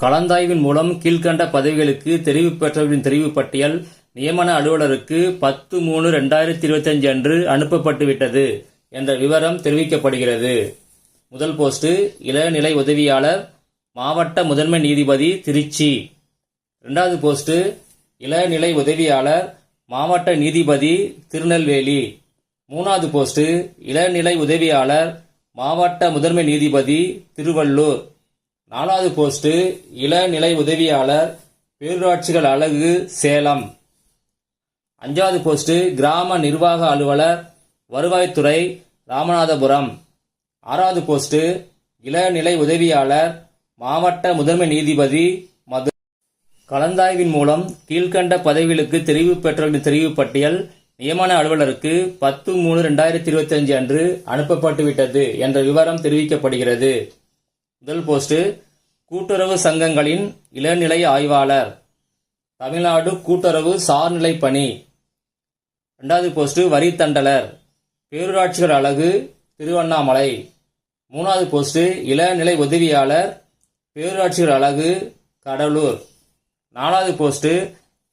கலந்தாய்வின் மூலம் கீழ்கண்ட பதவிகளுக்கு தெரிவு பெற்றவர்களின் தெரிவு பட்டியல் நியமன அலுவலருக்கு 10/3/2025 அன்று அனுப்பப்பட்டுவிட்டது என்ற விவரம் தெரிவிக்கப்படுகிறது. முதல் போஸ்ட் இளநிலை உதவியாளர், மாவட்ட முதன்மை நீதிபதி, திருச்சி. இரண்டாவது போஸ்ட் இளநிலை உதவியாளர், மாவட்ட நீதிபதி, திருநெல்வேலி. மூணாவது போஸ்ட் இளநிலை உதவியாளர், மாவட்ட முதன்மை நீதிபதி, திருவள்ளூர். நாலாவது போஸ்ட் இளநிலை உதவியாளர், பேரூராட்சிகள் அலகு, சேலம். அஞ்சாவது போஸ்ட் கிராம நிர்வாக அலுவலர், வருவாய்த்துறை, ராமநாதபுரம். ஆறாவது போஸ்ட் இளநிலை உதவியாளர், மாவட்ட முதன்மை நீதிபதி, மதுரை. கலந்தாய்வின் மூலம் கீழ்கண்ட பதவிகளுக்கு தெரிவு பெற்றவர்களின் தெரிவு பட்டியல் நியமன அலுவலருக்கு 10/3/2025 அன்று அனுப்பப்பட்டுவிட்டது என்ற விவரம் தெரிவிக்கப்படுகிறது. முதல் போஸ்ட் கூட்டுறவு சங்கங்களின் இளநிலை ஆய்வாளர், தமிழ்நாடு கூட்டுறவு சார்நிலை பணி. இரண்டாவது போஸ்ட் வரித்தண்டலர், பேரூராட்சிகள் அலகு, திருவண்ணாமலை. மூணாவது போஸ்ட் இளநிலை உதவியாளர், பேரூராட்சிகள் அலகு, கடலூர். நாலாவது போஸ்ட்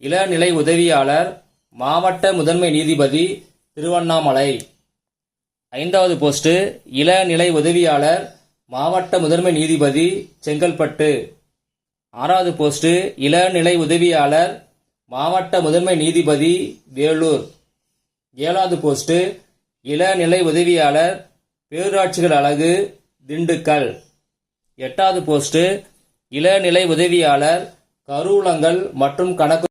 இளநிலை உதவியாளர், மாவட்ட முதன்மை நீதிபதி, திருவண்ணாமலை. ஐந்தாவது போஸ்ட் இளநிலை உதவியாளர், மாவட்ட முதன்மை நீதிபதி, செங்கல்பட்டு. ஆறாவது போஸ்ட் இளநிலை உதவியாளர், மாவட்ட முதன்மை நீதிபதி, வேலூர். ஏழாவது போஸ்ட் இளநிலை உதவியாளர், பேரூராட்சிகள் அலகு, திண்டுக்கல். எட்டாவது போஸ்ட் இளநிலை உதவியாளர், கருவூலங்கள் மற்றும் கணக்கு